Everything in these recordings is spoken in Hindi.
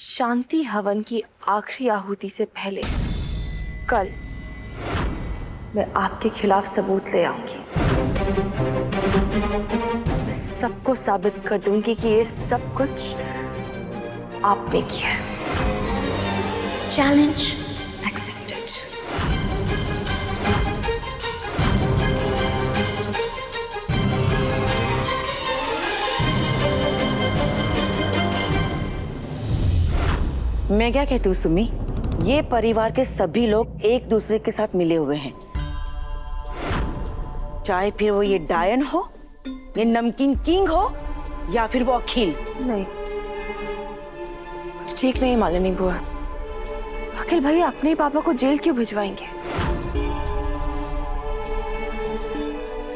शांति हवन की आखिरी आहुति से पहले कल मैं आपके खिलाफ सबूत ले आऊंगी। मैं सबको साबित कर दूंगी कि ये सब कुछ आपने किया है। Challenge accepted. मैं क्या कहती हूँ सुमी, ये परिवार के सभी लोग एक दूसरे के साथ मिले हुए हैं, चाहे फिर वो ये डायन हो, ये नमकीन किंग हो, या फिर वो अखिल। नहीं, कुछ ठीक नहीं मालिनी बुआ। अखिल भैया अपने ही पापा को जेल क्यों भिजवाएंगे?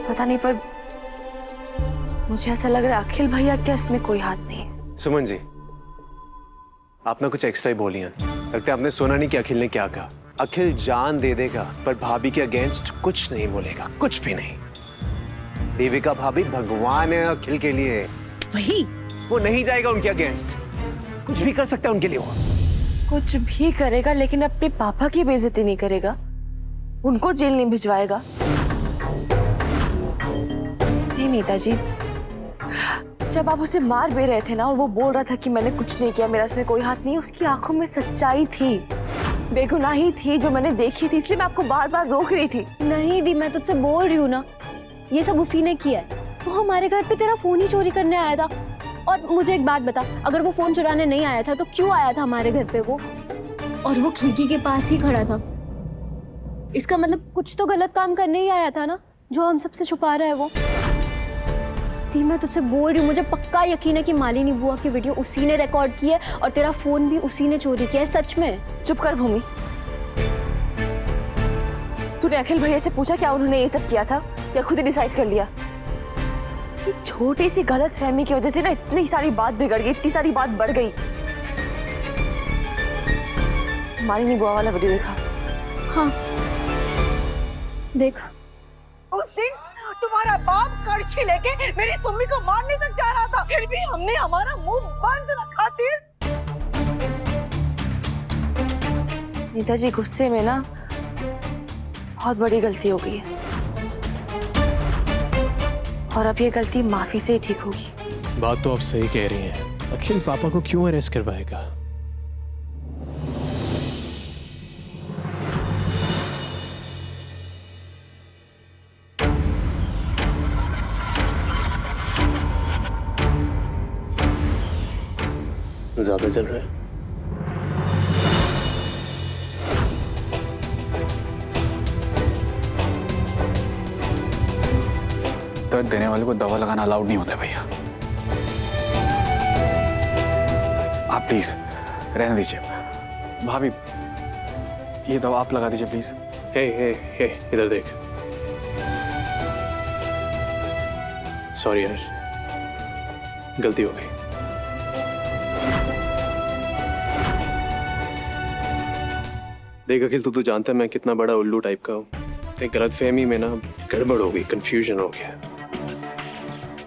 पता नहीं, पर मुझे ऐसा लग रहा है अखिल भैया के इसमें कोई हाथ नहीं है। सुमन जी, आप ना कुछ एक्स्ट्रा ही बोली हैं। लगता है आपने सुना नहीं कि अखिल ने क्या कहा। अखिल जान दे देगा पर भाभी के अगेंस्ट कुछ नहीं बोलेगा, कुछ भी नहीं। देविका भाभी भगवान है अखिल के लिए। वही वो नहीं जाएगा उनके अगेंस्ट, कुछ भी कर सकता है उनके लिए। वो कुछ भी करेगा लेकिन अपने पापा की बेइज्जती नहीं करेगा, उनको जेल नहीं भिजवाएगा। नहीं नेताजी, जब आप उसे मार भी रहे थे ना और वो बोल रहा था कि मैंने कुछ नहीं किया, मेरा इसमें कोई हाथ नहीं, उसकी आंखों में सच्चाई थी, बेगुनाही थी जो मैंने देखी थी, इसलिए मैं आपको बार बार रोक रही थी। नहीं दी, मैं तुझसे बोल रही हूँ ना, ये सब उसी ने किया है। वो हमारे घर पे तेरा फोन ही चोरी करने आया था। और मुझे एक बात बता, अगर वो फोन चुराने नहीं आया था तो क्यों आया था हमारे घर पे वो? और वो खिड़की के पास ही खड़ा था। इसका मतलब कुछ तो गलत काम करने ही आया था ना, जो हम सबसे छुपा रहा है वो। दी, मैं तुझसे बोल रही हूँ, मुझे पक्का यकीन है कि मालिनी बुआ की वीडियो उसी ने रिकॉर्ड की है और तेरा फोन भी उसी ने चोरी किया है। सच में। चुप कर भूमि। तूने अखिल भैया से पूछा क्या उन्होंने ये सब किया था, या खुद ही डिसाइड कर लिया? ये छोटी सी गलतफहमी की वजह से ना इतनी सारी बात बिगड़ गई, इतनी सारी बात बढ़ गई। मालिनी बुआ वाला वीडियो देखा? हाँ देख। उस दिन तुम्हारा बाप कड़छी लेके मेरी सुम्मी को मारने तक जा रहा था, फिर भी हमने हमारा मुंह बंद रखा थी। नेताजी, गुस्से में ना बहुत बड़ी गलती हो गई है और अब ये गलती माफी से ही ठीक होगी। बात तो आप सही कह रही हैं। अखिल पापा को क्यों अरेस्ट करवाएगा? ज्यादा चल रहा है। दर्द देने वाले को दवा लगाना अलाउड नहीं होता भैया। आप प्लीज रहने दीजिए। भाभी, ये दवा आप लगा दीजिए प्लीज। हे इधर देख। सॉरी यार, गलती हो गई। देख अखिल, तू जानता है मैं कितना बड़ा उल्लू टाइप का हूँ। एक गलतफहमी में ना गड़बड़ हो गई, कंफ्यूजन हो गया,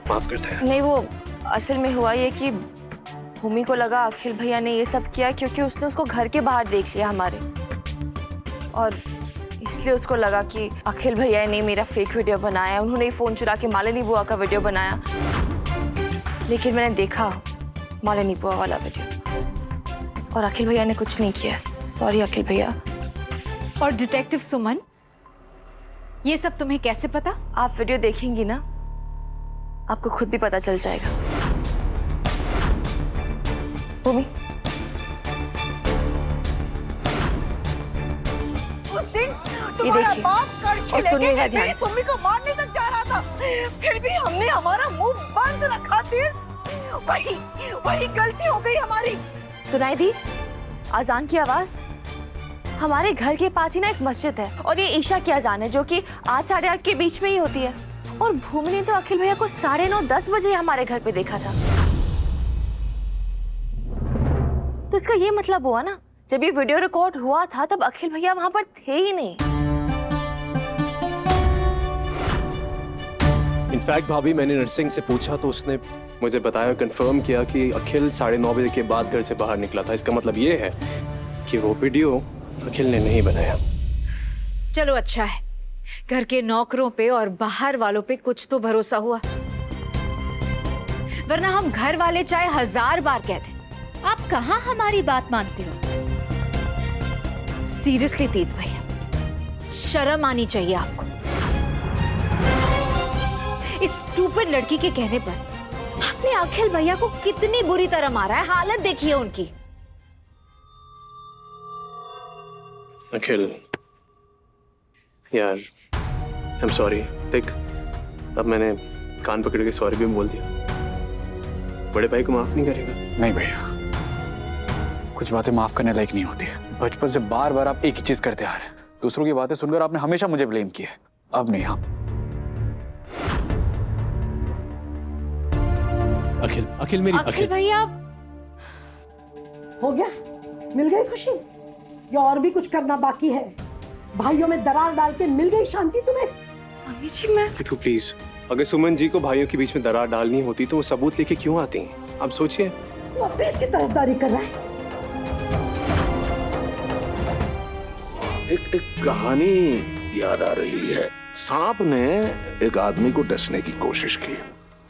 माफ करते हैं। नहीं, वो असल में हुआ ये कि भूमि को लगा अखिल भैया ने ये सब किया क्योंकि उसने उसको घर के बाहर देख लिया हमारे, और इसलिए उसको लगा कि अखिल भैया ने मेरा फेक वीडियो बनाया, उन्होंने ही फोन चुरा के मालिनी बुआ का वीडियो बनाया। लेकिन मैंने देखा मालिनी बुआ वाला वीडियो और अखिल भैया ने कुछ नहीं किया। सॉरी अखिल भैया। और डिटेक्टिव सुमन, ये सब तुम्हें कैसे पता? आप वीडियो देखेंगी ना, आपको खुद भी पता चल जाएगा। भूमि, उस दिन ये तुम्हारा देखिए बाप कड़छी और सुनिएगा लेके ध्यान मेरी से। सुम्मी को मारने तक जा रहा था, फिर भी हमने हमारा मुंह बंद रखा थी। वही गलती हो गई हमारी। सुनाई दी अजान की आवाज? हमारे घर के पास ही ना एक मस्जिद है और ये ईशा की अजान है जो कि 8 साढ़े 8 के बीच में ही होती है। और भूमि ने तो अखिल भैया को 9:30 10 बजे हमारे घर पे देखा था। तो इसका ये मतलब हुआ ना, जब ये वीडियो रिकॉर्ड हुआ था तब अखिल भैया वहां पर थे ही नहीं। इनफैक्ट भाभी, मैंने नर्सिंग से पूछा तो उसने मुझे बताया, कंफर्म किया कि अखिल 9:30 बजे के बाद घर से बाहर निकला था। इसका मतलब ये है कि वो वीडियो अखिल ने नहीं बनाया। चलो अच्छा है, घर के नौकरों पे और बाहर वालों पे कुछ तो भरोसा हुआ, वरना हम घर वाले चाहे 1000 बार कहते, आप कहाँ हमारी बात मानते हो। सीरियसली तेज भैया, शर्म आनी चाहिए आपको। इस स्टूपिड लड़की के कहने पर आपने अखिल भैया को कितनी बुरी तरह मारा है, हालत देखिए उनकी। अखिल यार, आई एम सॉरी। देख, अब मैंने कान पकड़ के सॉरी भी बोल दिया। बड़े भाई को माफ नहीं करेगा? नहीं भैया, कुछ बातें माफ करने लायक नहीं होती है। बचपन से बार बार आप एक ही चीज करते आ रहे हैं। दूसरों की बातें सुनकर आपने हमेशा मुझे ब्लेम किया है, अब नहीं। आप अखिल, अखिल मेरी अखिल भैया, हो गया? मिल गई खुशी या और भी कुछ करना बाकी है? भाइयों में दरार डाल के मिल गई शांति तुम्हें? मम्मी जी मैं तू प्लीज, अगर सुमन जी को भाइयों के बीच में दरार डालनी होती तो वो सबूत लेके क्यों आती हैं? आप सोचिए। तू अब भी इसकी तरफदारी कर रहा है। एक कहानी याद आ रही है। सांप ने एक आदमी को डसने की कोशिश की।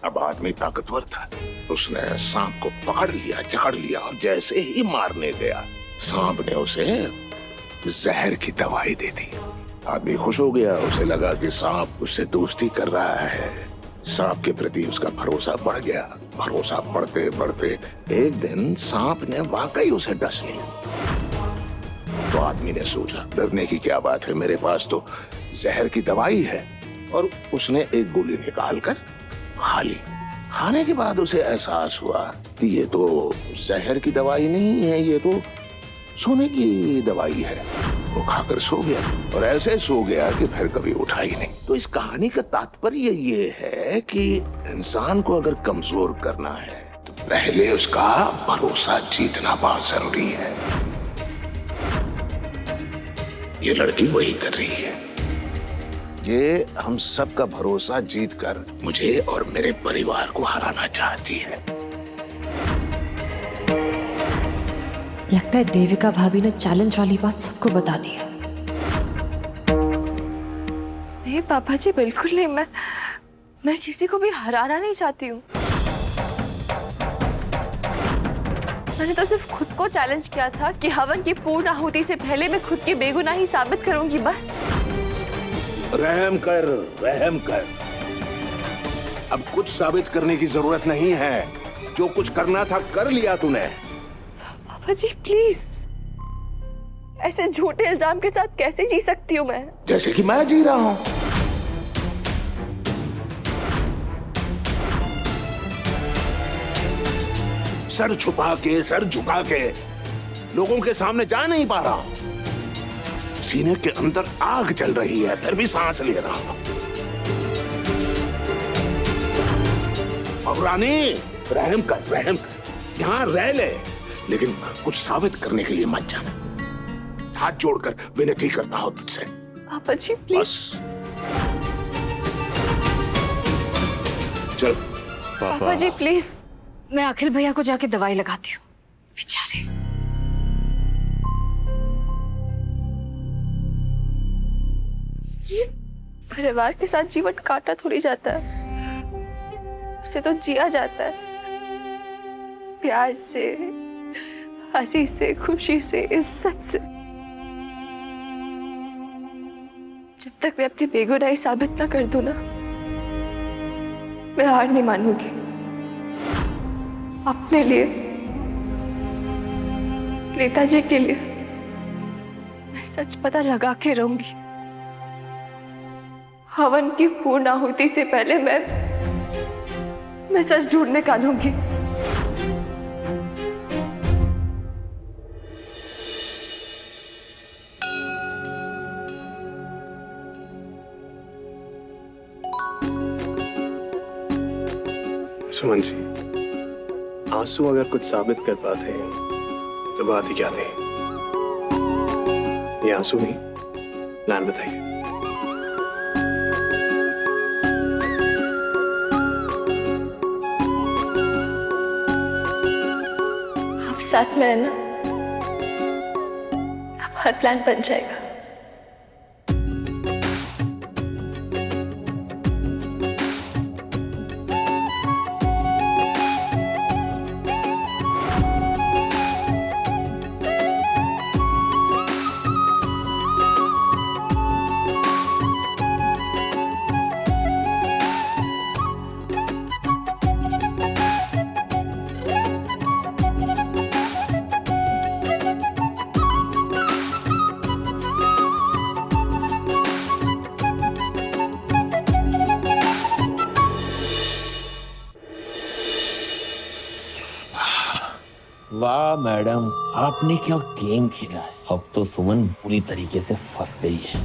अब आदमी ताकतवर था, उसने सांप को पकड़ लिया, जकड़ लिया और जैसे ही मारने गया, सांप ने उसे जहर की दवाई दे दी। आदमी खुश हो गया, उसे लगा कि सांप उससे दोस्ती कर रहा है। सांप के प्रति उसका भरोसा बढ़ गया। भरोसा बढ़ते बढ़ते एक दिन सांप ने वाकई उसे डस लिया। तो आदमी ने सोचा, डरने की क्या बात है, मेरे पास तो जहर की दवाई है। और उसने एक गोली निकालकर खा ली। खाने के बाद उसे एहसास हुआ कि ये तो जहर की दवाई नहीं है, ये तो सोने की दवाई है। वो खाकर सो गया और ऐसे सो गया कि फिर कभी उठा ही नहीं। तो इस कहानी का तात्पर्य ये है कि इंसान को अगर कमजोर करना है तो पहले उसका भरोसा जीतना बहुत जरूरी है। ये लड़की वही कर रही है। ये हम सबका भरोसा जीतकर मुझे और मेरे परिवार को हराना चाहती है। लगता है देविका भाभी ने चैलेंज वाली बात सबको बता दी है। नहीं पापा जी, बिल्कुल नहीं। मैं किसी को भी हराना नहीं चाहती हूँ। मैंने तो सिर्फ खुद को चैलेंज किया था कि हवन की पूर्ण आहुति से पहले मैं खुद की बेगुनाही साबित करूंगी, बस। रहम कर, रहम कर। अब कुछ साबित करने की जरूरत नहीं है। जो कुछ करना था कर लिया तूने। पापा जी प्लीज, ऐसे झूठे इल्जाम के साथ कैसे जी सकती हूँ मैं? जैसे कि मैं जी रहा हूं। सर छुपा के, सर झुका के लोगों के सामने जा नहीं पा रहा हूं। सीने के अंदर आग जल रही है, फिर भी सांस ले रहा हूं। रानी, रहम कर, रहम कर। यहां रह ले, लेकिन कुछ साबित करने के लिए मत जाना। हाथ जोड़कर विनती करता हूं तुझसे। पापा जी प्लीज। बस चल। पापा जी प्लीज। मैं अखिल भैया को जाके दवाई लगाती हूँ, बेचारे। ये परिवार के साथ जीवन काटा थोड़ी जाता है, उसे तो जिया जाता है, प्यार से, हंसी से, खुशी से, इज्जत से। जब तक मैं अपनी बेगुनाही साबित ना कर दूं ना, मैं हार नहीं मानूंगी। अपने लिए, नेताजी के लिए मैं सच पता लगा के रहूंगी। हवन की पूर्ण आहुति से पहले मैं सच ढूंढ निकालूंगी। सुमन जी, आंसू अगर कुछ साबित कर पाते हैं तो बात ही क्या थी। ये आंसू नहीं, प्लान बताइए। साथ में रहना, अब हर प्लान बन जाएगा। वाह मैडम, आपने क्या गेम खेला है। अब तो सुमन पूरी तरीके से फंस गई है।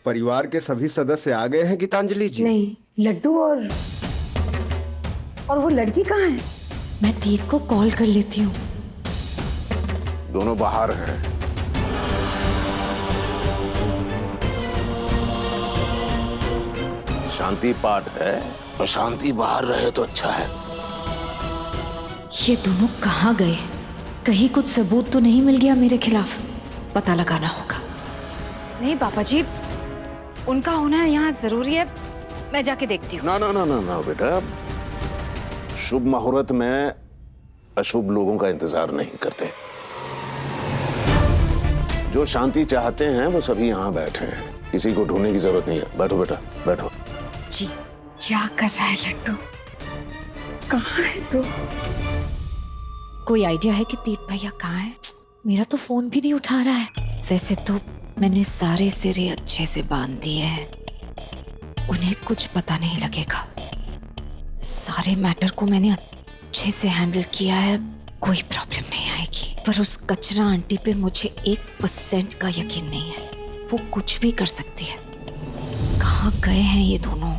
परिवार के सभी सदस्य आ गए हैं गीतांजलि जी? नहीं, लड्डू और वो लड़की कहाँ है? मैं तीत को कॉल कर लेती हूँ। दोनों बाहर हैं। शांति पाठ है और शांति बाहर रहे तो अच्छा है। ये दोनों कहाँ गए? कहीं कुछ सबूत तो नहीं मिल गया मेरे खिलाफ? पता लगाना होगा। नहीं पापा जी, उनका होना यहाँ जरूरी है। मैं जाके देखती हूँ। ना ना ना ना ना बेटा, शुभ मुहूर्त में अशुभ लोगों का इंतजार नहीं करते। जो शांति चाहते हैं वो सभी यहाँ बैठे हैं, किसी को ढूंढने की जरूरत नहीं है। बैठो बेटा, बैठो। जी, क्या कर रहा है लड्डू? कहाँ है तू? कोई आइडिया है कि तीत भैया कहाँ है? मेरा तो फोन भी नहीं उठा रहा है। वैसे तो मैंने सारे सिरे अच्छे से बांध दिए हैं, उन्हें कुछ पता नहीं लगेगा। सारे मैटर को मैंने अच्छे से हैंडल किया है, कोई प्रॉब्लम नहीं आएगी। पर उस कचरा आंटी पे मुझे 1% का यकीन नहीं है। वो कुछ भी कर सकती है। कहाँ गए हैं ये दोनों?